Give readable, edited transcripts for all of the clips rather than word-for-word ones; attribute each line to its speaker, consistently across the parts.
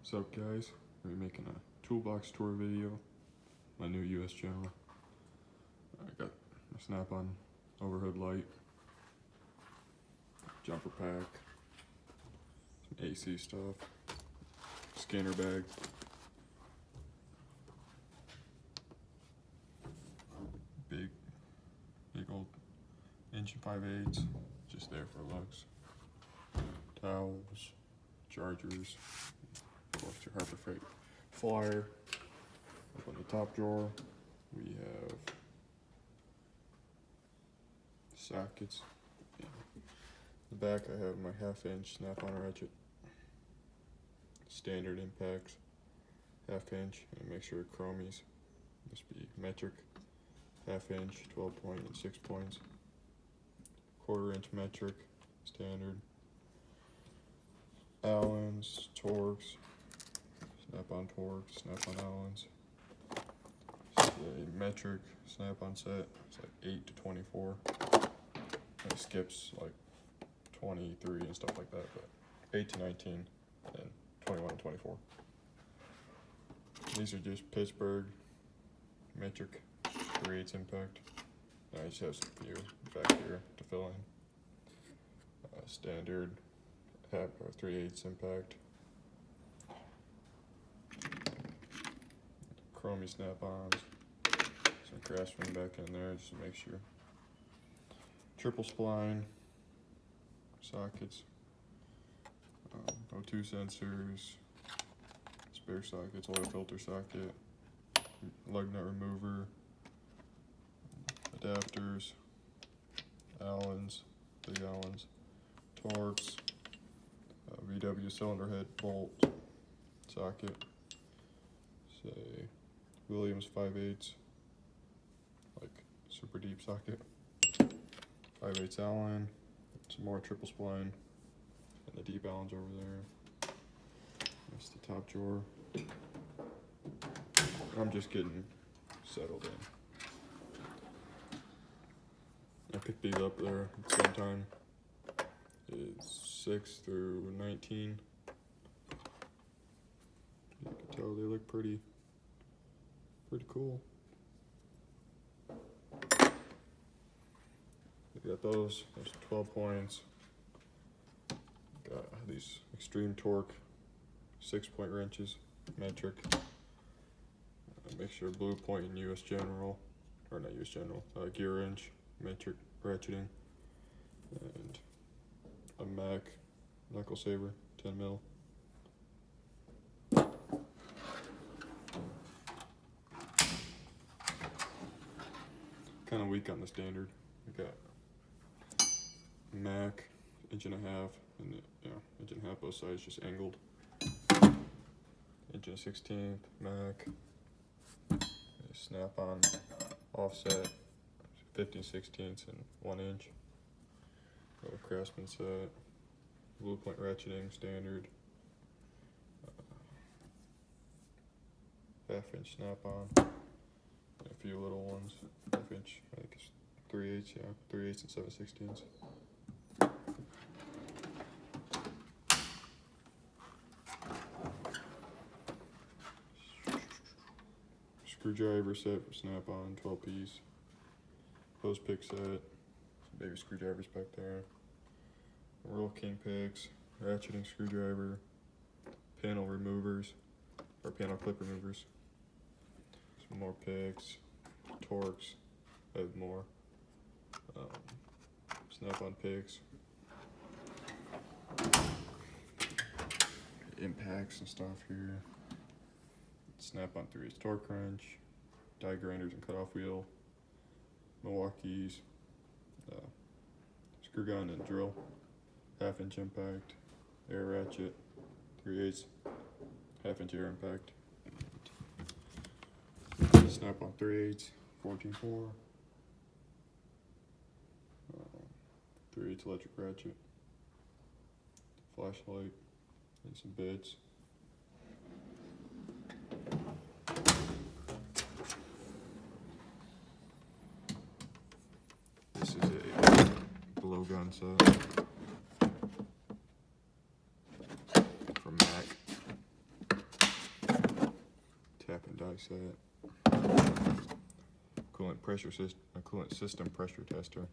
Speaker 1: What's up, guys? We're making a toolbox tour video. My new US General. I got my snap-on overhead light, jumper pack, some AC stuff, scanner bag, big old inch and 5/8, just there for looks, towels, chargers. Of course, your Harbor Freight flyer. Up on the top drawer, we have sockets. In the back, I have my 1/2" snap-on ratchet, standard impacts, 1/2", and make sure chromies. This be metric, 1/2", 12 point and 6 points, 1/4" metric, standard, Allens, Torx, snap-on Torx, snap-on Allens. This is a metric snap-on set. It's like 8 to 24. And it skips like 23 and stuff like that, but 8 to 19 and 21 and 24. These are just Pittsburgh metric 3/8 impact. And I just have some few back here to fill in. Standard 3/8 impact. Chromie snap-ons. Some Craftsman back in there just to make sure. Triple spline sockets. O2 sensors. Spare sockets. Oil filter socket. Lug nut remover. Adapters. Allens. Big Allens. Torx. VW cylinder head bolt socket. Say Williams 5/8, like super deep socket. 5/8 Allen, some more triple spline, and the deep Allens over there. That's the top drawer. I'm just getting settled in. I picked these up there at the same time. It's 6 through 19. You can tell they look pretty cool. We got those. There's 12 points. Got these extreme torque 6-point wrenches, metric. Make sure blue point in US General, or not US General, gear wrench, metric ratcheting, and a Mac knuckle saver, 10 mil. Kind of weak on the standard. We got Mac 1.5", and inch and a half both sides, just angled. 1/16", Mac. Snap-on offset, 15/16 and 1 inch. Got a Craftsman set. Blue point ratcheting, standard. 1/2" snap-on. And a few little ones. 1/2", I think it's 3/8, yeah, 3/8 and 7/16. Screwdriver set for snap-on, 12 piece. Hose pick set. Some baby screwdrivers back there. Royal King picks, ratcheting screwdriver, panel removers, or panel clip removers. Some more picks, Torx, I have more. Snap-on picks, impacts and stuff here. Snap-on 3/8 torque wrench, die grinders and cutoff wheel, Milwaukee's, screw gun and drill, 1/2" impact, air ratchet, 3/8, 1/2" air impact, snap-on 3/8, 14/4, 3/8 electric ratchet, flashlight, and some bits. This is a blowgun set from Mac. bike set. Coolant system pressure tester.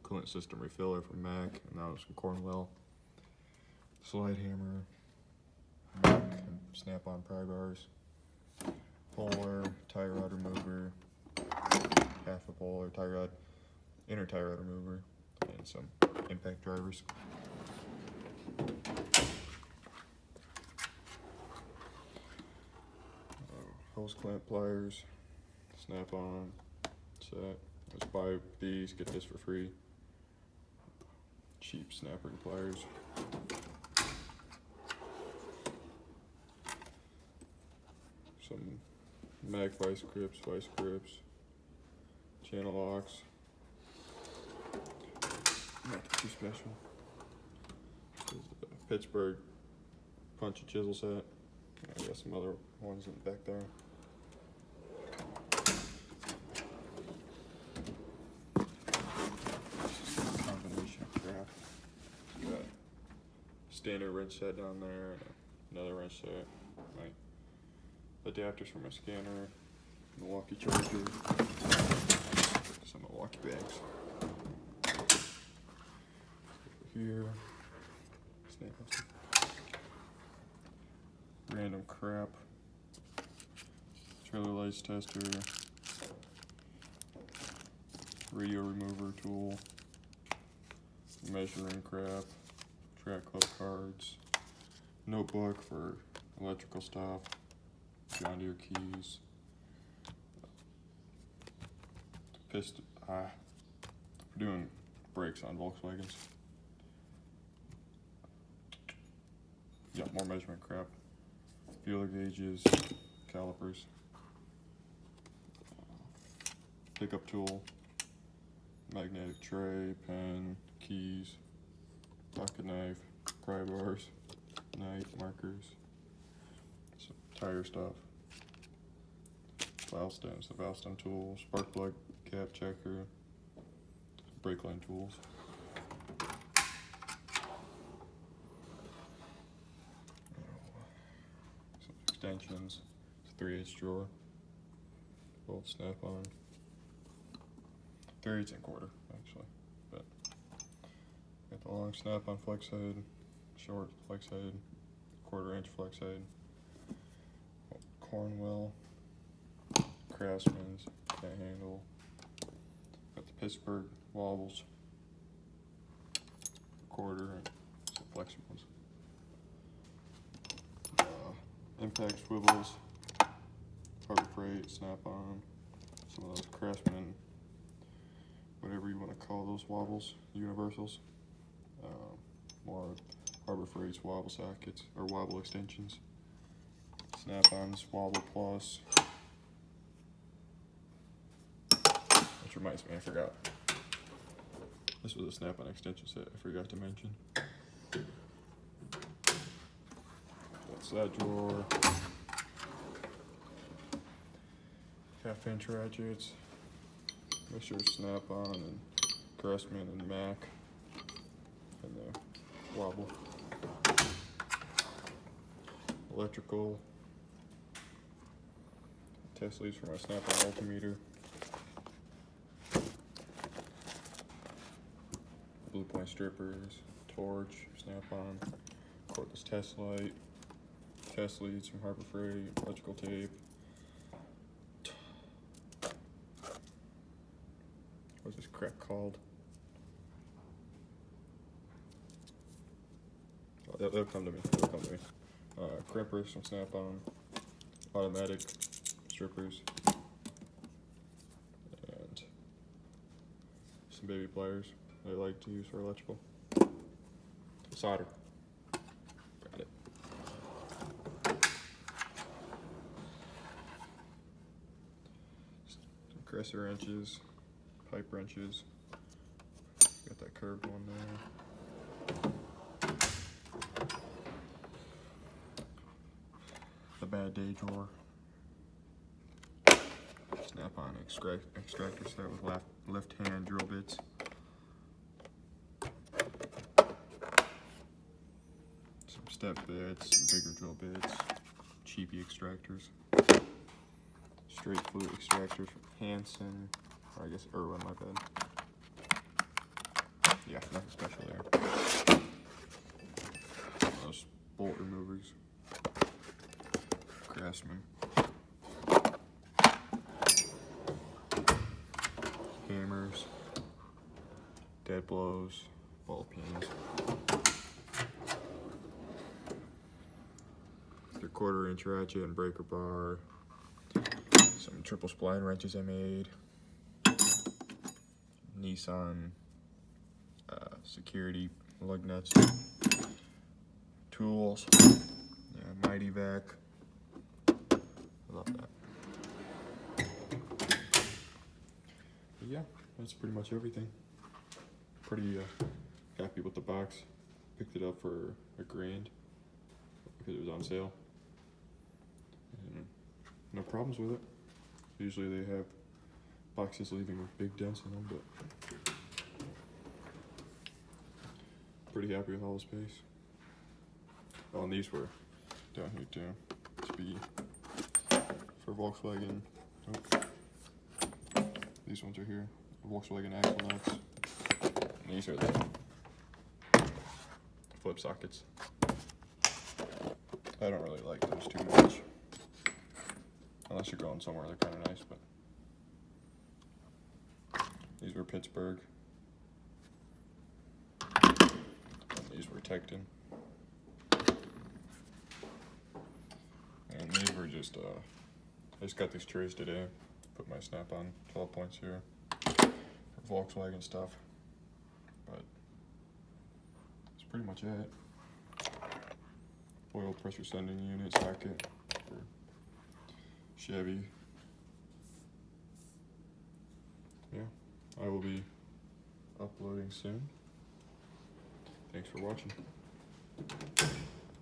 Speaker 1: Coolant system refiller from Mac, and that was from Cornwell. Slide hammer. Mac and Snap-on pry bars. Puller, tie rod remover. Half a puller, tie rod, inner tie rod remover, and some impact drivers. Hose clamp pliers, Snap-on set. Let's buy these, get this for free. Cheap snap ring pliers. Some mag vice grips, channel locks. Nothing too special. This is the Pittsburgh punch and chisel set. I got some other ones in the back there. Combination of crap. Got standard wrench set down there, another wrench set. My adapters for my scanner, Milwaukee charger, some Milwaukee bags. Over here, random crap, trailer lights tester, radio remover tool, measuring crap, track club cards, notebook for electrical stuff, John Deere keys, piston. We're doing brakes on Volkswagens. Yeah, more measurement crap. Feeler gauges, calipers, pickup tool, magnetic tray, pen, keys, pocket knife, pry bars, knife, markers, some tire stuff, valve stems, the valve stem tool, spark plug cap checker, brake line tools. Extensions, it's a 3/8 drawer, both Snap-on, 3/8 and quarter actually, but got the long Snap-on flex head, short flex head, 1/4" flex head, Cornwell, Craftsman's, can't handle, got the Pittsburgh wobbles, 1/4 and some flexibles. Impact swivels, Harbor Freight, Snap-on, some of those Craftsman, whatever you want to call those wobbles, universals. More Harbor Freight's wobble sockets, or wobble extensions. Snap-on's Wobble Plus. Which reminds me, I forgot. This was a Snap-on extension set, I forgot to mention. That's that drawer. Half-inch ratchets. Make sure Snap-on and Craftsman and Mac. And the wobble. Electrical. Test leads for my Snap-on multimeter. Blue point strippers. Torch. Snap-on. Cordless test light. Test leads from Harbor Freight, electrical tape. What's this crap called? Oh, they'll come to me. Crimpers from Snap-on, automatic strippers, and some baby pliers I like to use for electrical. Solder. Got it. Compressor wrenches, pipe wrenches. Got that curved one there. The bad day drawer. Snap-on extractor set with left hand drill bits. Some step bits, some bigger drill bits, cheapy extractors. straight fluid extractors from Hanson, or I guess Irwin, my bad. Yeah, nothing special there. Those bolt removers, Craftsman. Hammers, dead blows, ball pins. The 1/4-inch ratchet and breaker bar. Some triple spline wrenches I made. Nissan security lug nuts. Tools. Yeah, Mighty Vac. I love that. But yeah, that's pretty much everything. Pretty happy with the box. Picked it up for $1,000 because it was on sale. And no problems with it. Usually they have boxes leaving with big dents in them, but pretty happy with all the space. Oh, and these were down here too. To be for Volkswagen. Oh. These ones are here. Volkswagen axle nuts. And these are the flip sockets. I don't really like those too much. Unless you're going somewhere, they're kind of nice, but these were Pittsburgh. And these were Tecton. And these were just, I just got these trays today. Put my Snap-on 12 points here for Volkswagen stuff. But that's pretty much it. Oil pressure sending unit socket for Chevy. Yeah, I will be uploading soon. Thanks for watching.